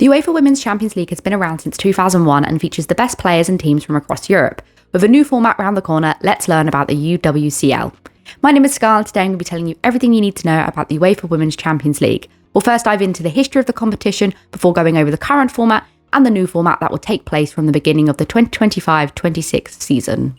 The UEFA Women's Champions League has been around since 2001 and features the best players and teams from across Europe. With a new format around the corner, let's learn about the UWCL. My name is Scar, and today I'm going to be telling you everything you need to know about the UEFA Women's Champions League. We'll first dive into the history of the competition before going over the current format and the new format that will take place from the beginning of the 2025-26 season.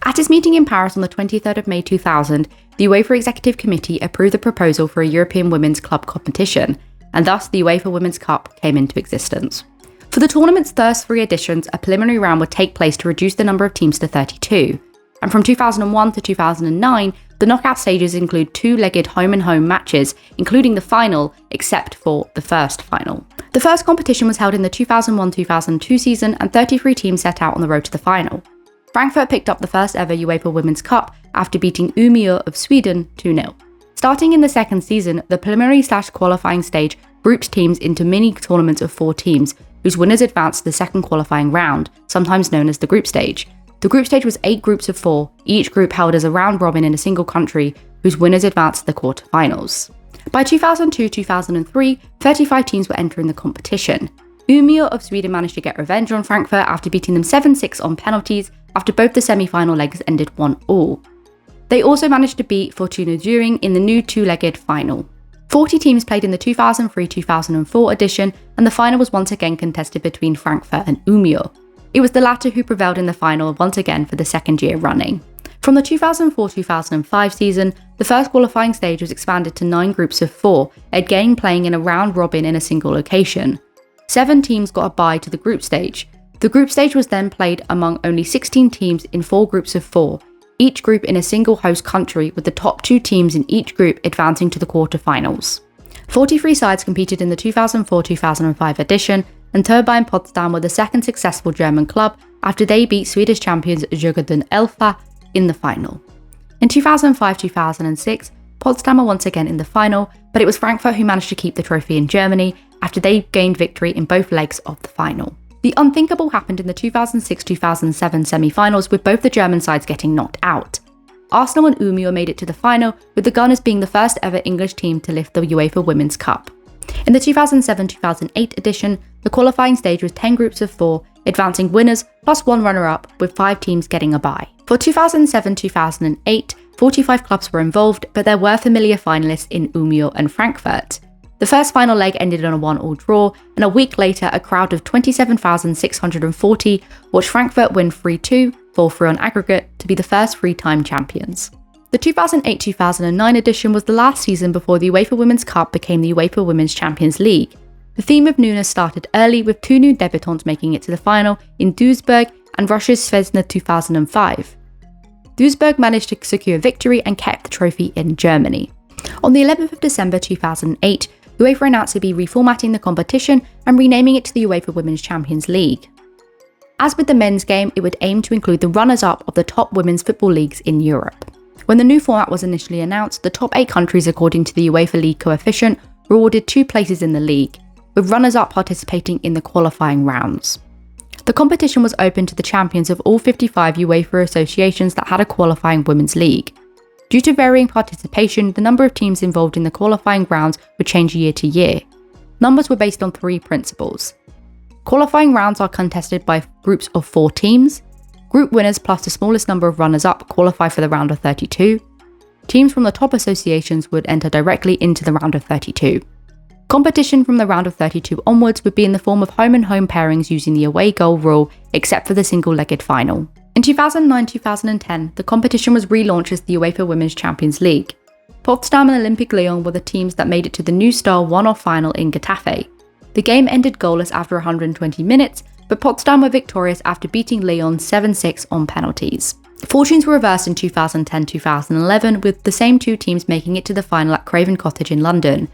At its meeting in Paris on the 23rd of May 2000, the UEFA Executive Committee approved the proposal for a European Women's Club competition, and thus the UEFA Women's Cup came into existence. For the tournament's first 3 editions, a preliminary round would take place to reduce the number of teams to 32, and from 2001 to 2009, the knockout stages include 2-legged home-and-home matches, including the final, except for the first final. The first competition was held in the 2001-2002 season, and 33 teams set out on the road to the final. Frankfurt picked up the first ever UEFA Women's Cup after beating Umeå of Sweden 2-0. Starting in the second season, the preliminary/qualifying stage grouped teams into mini tournaments of 4 teams, whose winners advanced to the second qualifying round, sometimes known as the group stage. The group stage was 8 groups of 4, each group held as a round robin in a single country, whose winners advanced to the quarterfinals. By 2002-2003, 35 teams were entering the competition. Umeå of Sweden managed to get revenge on Frankfurt after beating them 7-6 on penalties, after both the semi-final legs ended 1-1. They also managed to beat Fortuna Düren in the new 2-legged final. 40 teams played in the 2003-2004 edition, and the final was once again contested between Frankfurt and Umeå. It was the latter who prevailed in the final once again for the second year running. From the 2004-2005 season, the first qualifying stage was expanded to 9 groups of 4, again playing in a round robin in a single location. 7 teams got a bye to the group stage. The group stage was then played among only 16 teams in 4 groups of 4, each group in a single host country, with the top 2 teams in each group advancing to the quarterfinals. 43 sides competed in the 2004-2005 edition, and Turbine Potsdam were the second successful German club after they beat Swedish champions Djurgården Elfa in the final. In 2005-2006, Potsdam were once again in the final, but it was Frankfurt who managed to keep the trophy in Germany after they gained victory in both legs of the final. The unthinkable happened in the 2006-2007 semi-finals, with both the German sides getting knocked out. Arsenal and Umeå made it to the final, with the Gunners being the first ever English team to lift the UEFA Women's Cup. In the 2007-2008 edition, the qualifying stage was 10 groups of 4, advancing winners plus 1 runner-up, with 5 teams getting a bye. For 2007-2008, 45 clubs were involved, but there were familiar finalists in Umeå and Frankfurt. The first final leg ended on a 1-1 draw, and a week later a crowd of 27,640 watched Frankfurt win 3-2, 4-3 on aggregate, to be the first 3-time champions. The 2008-2009 edition was the last season before the UEFA Women's Cup became the UEFA Women's Champions League. The theme of newness started early, with 2 new debutants making it to the final in Duisburg and Russia's Zvezda 2005. Duisburg managed to secure victory and kept the trophy in Germany. On the 11th of December 2008, UEFA announced to be reformatting the competition and renaming it to the UEFA Women's Champions League. As with the men's game, it would aim to include the runners-up of the top women's football leagues in Europe. When the new format was initially announced, the top 8 countries according to the UEFA League coefficient were awarded 2 places in the league, with runners-up participating in the qualifying rounds. The competition was open to the champions of all 55 UEFA associations that had a qualifying women's league. Due to varying participation, the number of teams involved in the qualifying rounds would change year to year. Numbers were based on 3 principles. Qualifying rounds are contested by groups of 4 teams. Group winners plus the smallest number of runners-up qualify for the round of 32. Teams from the top associations would enter directly into the round of 32. Competition from the round of 32 onwards would be in the form of home-and-home pairings using the away goal rule, except for the single-legged final. In 2009-2010, the competition was relaunched as the UEFA Women's Champions League. Potsdam and Olympique Lyon were the teams that made it to the new style one-off final in Getafe. The game ended goalless after 120 minutes, but Potsdam were victorious after beating Lyon 7-6 on penalties. Fortunes were reversed in 2010-2011, with the same 2 teams making it to the final at Craven Cottage in London.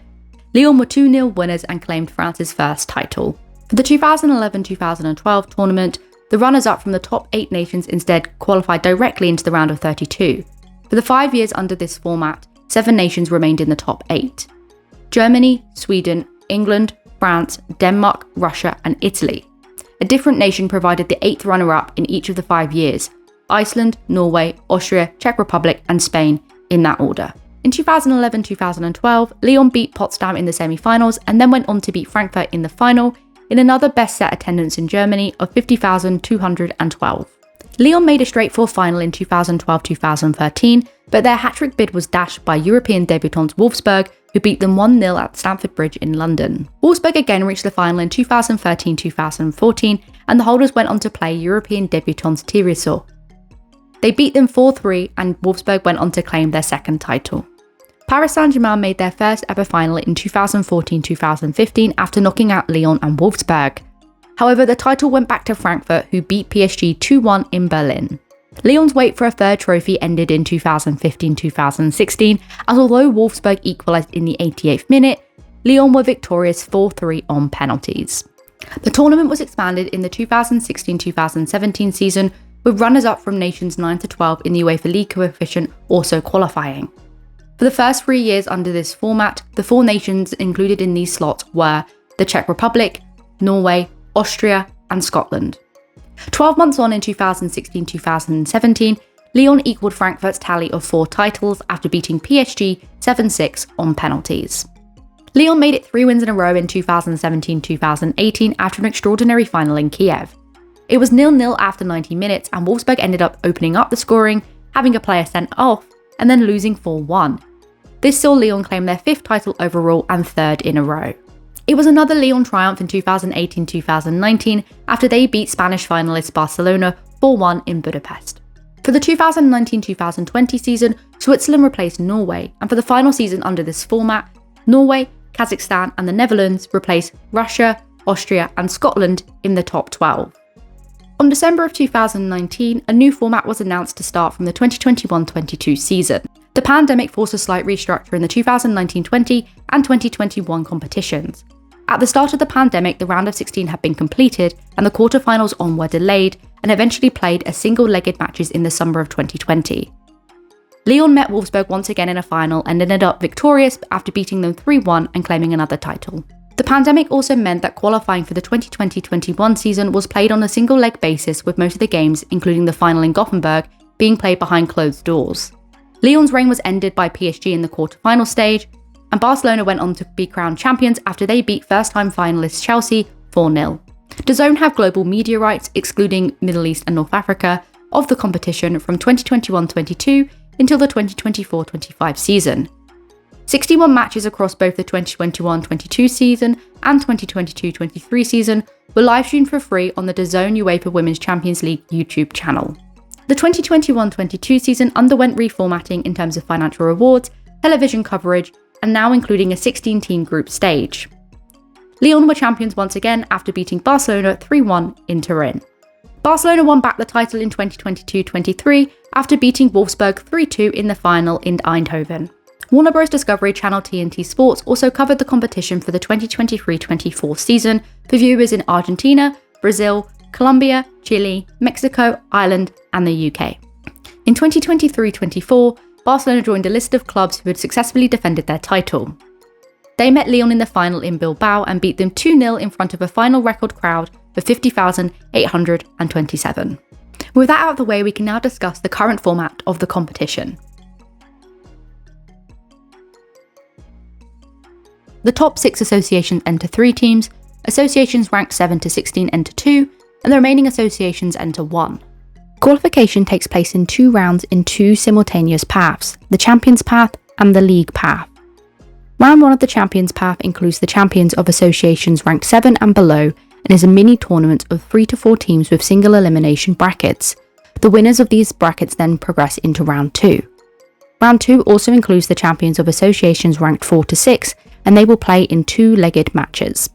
Lyon were 2-0 winners and claimed France's first title. For the 2011-2012 tournament, the runners-up from the top 8 nations instead qualified directly into the round of 32. For the 5 years under this format, 7 nations remained in the top 8. Germany, Sweden, England, France, Denmark, Russia and Italy. A different nation provided the 8th runner-up in each of the 5 years: Iceland, Norway, Austria, Czech Republic and Spain, in that order. In 2011-2012, Lyon beat Potsdam in the semi-finals and then went on to beat Frankfurt in the final in another best set attendance in Germany of 50,212. Lyon made a straight-four final in 2012-2013, but their hat-trick bid was dashed by European debutants Wolfsburg, who beat them 1-0 at Stamford Bridge in London. Wolfsburg again reached the final in 2013-2014, and the holders went on to play European debutants TVARI. They beat them 4-3, and Wolfsburg went on to claim their second title. Paris Saint-Germain made their first ever final in 2014-2015 after knocking out Lyon and Wolfsburg. However, the title went back to Frankfurt, who beat PSG 2-1 in Berlin. Lyon's wait for a third trophy ended in 2015-2016, as although Wolfsburg equalised in the 88th minute, Lyon were victorious 4-3 on penalties. The tournament was expanded in the 2016-2017 season, with runners-up from nations 9 to 12 in the UEFA League coefficient also qualifying. For the first 3 years under this format, the 4 nations included in these slots were the Czech Republic, Norway, Austria, and Scotland. 12 months on in 2016-2017, Lyon equalled Frankfurt's tally of 4 titles after beating PSG 7-6 on penalties. Lyon made it 3 wins in a row in 2017-2018 after an extraordinary final in Kiev. It was 0-0 after 90 minutes, and Wolfsburg ended up opening up the scoring, having a player sent off, and then losing 4-1. This saw Lyon claim their 5th title overall and 3rd in a row. It was another Lyon triumph in 2018-2019 after they beat Spanish finalists Barcelona 4-1 in Budapest. For the 2019-2020 season, Switzerland replaced Norway, and for the final season under this format, Norway, Kazakhstan and the Netherlands replaced Russia, Austria and Scotland in the top 12. On December of 2019, a new format was announced to start from the 2021-22 season. The pandemic forced a slight restructure in the 2019-20 and 2021 competitions. At the start of the pandemic, the round of 16 had been completed and the quarterfinals on were delayed and eventually played as single-legged matches in the summer of 2020. Lyon met Wolfsburg once again in a final and ended up victorious after beating them 3-1 and claiming another title. The pandemic also meant that qualifying for the 2020-21 season was played on a single-leg basis, with most of the games, including the final in Gothenburg, being played behind closed doors. Lyon's reign was ended by PSG in the quarter-final stage, and Barcelona went on to be crowned champions after they beat first-time finalists Chelsea 4-0. DAZN have global media rights, excluding Middle East and North Africa, of the competition from 2021-22 until the 2024-25 season. 61 matches across both the 2021-22 season and 2022-23 season were live-streamed for free on the DAZN UEFA Women's Champions League YouTube channel. The 2021-22 season underwent reformatting in terms of financial rewards, television coverage, and now including a 16-team group stage. Lyon were champions once again after beating Barcelona 3-1 in Turin. Barcelona won back the title in 2022-23 after beating Wolfsburg 3-2 in the final in Eindhoven. Warner Bros. Discovery Channel TNT Sports also covered the competition for the 2023-24 season for viewers in Argentina, Brazil, Colombia, Chile, Mexico, Ireland, and the UK. In 2023-24, Barcelona joined a list of clubs who had successfully defended their title. They met Lyon in the final in Bilbao and beat them 2-0 in front of a final record crowd of 50,827. With that out of the way, we can now discuss the current format of the competition. The top 6 associations enter 3 teams, associations ranked 7 to 16 enter 2, and the remaining associations enter 1. Qualification takes place in 2 rounds in 2 simultaneous paths, the Champions Path and the League Path. Round 1 of the Champions Path includes the champions of associations ranked 7 and below and is a mini tournament of 3 to 4 teams with single elimination brackets. The winners of these brackets then progress into Round 2. Round 2 also includes the champions of associations ranked 4 to 6, and they will play in 2-legged matches.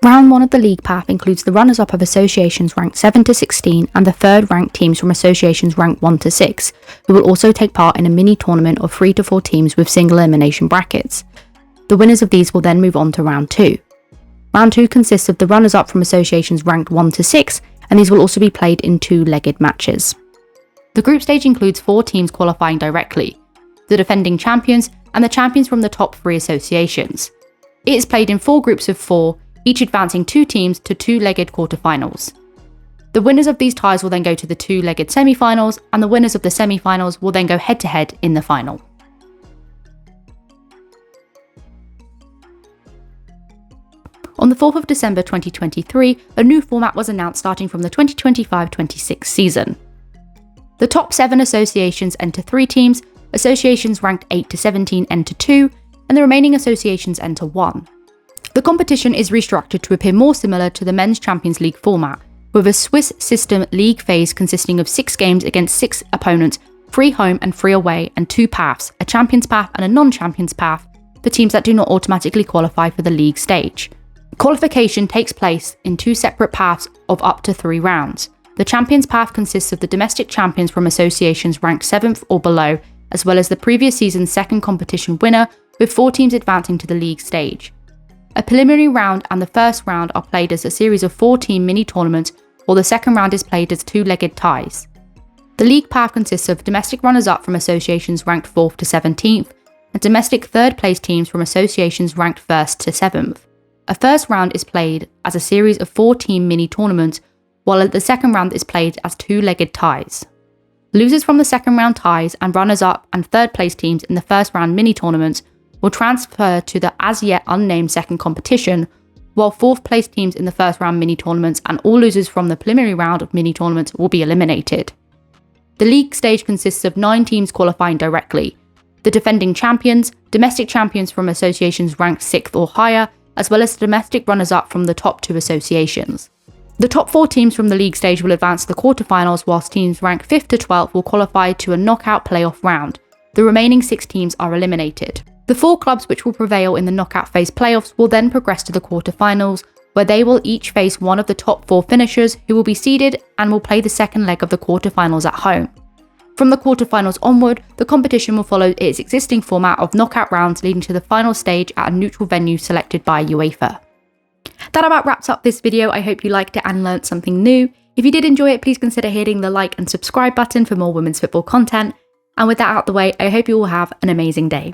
Round 1 of the League Path includes the runners-up of associations ranked 7 to 16 and the third-ranked teams from associations ranked 1 to 6, who will also take part in a mini-tournament of 3 to 4 teams with single elimination brackets. The winners of these will then move on to Round 2. Round 2 consists of the runners-up from associations ranked 1 to 6, and these will also be played in 2-legged matches. The group stage includes 4 teams qualifying directly, the defending champions, and the champions from the top 3 associations. It is played in 4 groups of 4, each advancing 2 teams to 2-legged quarterfinals. The winners of these ties will then go to the 2-legged semi-finals, and the winners of the semi-finals will then go head-to-head in the final. On the 4th of December 2023, a new format was announced starting from the 2025-26 season. The top 7 associations enter 3 teams, associations ranked 8 to 17 enter 2, and the remaining associations enter 1. The competition is restructured to appear more similar to the Men's Champions League format, with a Swiss system league phase consisting of 6 games against 6 opponents, 3 home and 3 away, and 2 paths, a champions path and a non-champions path, for teams that do not automatically qualify for the league stage. Qualification takes place in 2 separate paths of up to 3 rounds. The champions path consists of the domestic champions from associations ranked 7th or below, as well as the previous season's second competition winner, with 4 teams advancing to the league stage. A preliminary round and the first round are played as a series of 4-team mini-tournaments, while the second round is played as 2-legged ties. The league path consists of domestic runners-up from associations ranked 4th to 17th, and domestic third-place teams from associations ranked 1st to 7th. A first round is played as a series of 4-team mini-tournaments, while the second round is played as 2-legged ties. Losers from the second round ties and runners-up and third-place teams in the first round mini-tournaments will transfer to the as-yet unnamed second competition, while 4th-place teams in the first round mini-tournaments and all losers from the preliminary round of mini-tournaments will be eliminated. The league stage consists of 9 teams qualifying directly: the defending champions, domestic champions from associations ranked 6th or higher, as well as the domestic runners-up from the top 2 associations. The top 4 teams from the league stage will advance to the quarterfinals, whilst teams ranked 5th to 12th will qualify to a knockout playoff round. The remaining 6 teams are eliminated. The 4 clubs which will prevail in the knockout phase playoffs will then progress to the quarterfinals, where they will each face one of the top 4 finishers who will be seeded and will play the second leg of the quarterfinals at home. From the quarterfinals onward, the competition will follow its existing format of knockout rounds leading to the final stage at a neutral venue selected by UEFA. That about wraps up this video. I hope you liked it and learnt something new. If you did enjoy it, please consider hitting the like and subscribe button for more women's football content. And with that out the way, I hope you all have an amazing day.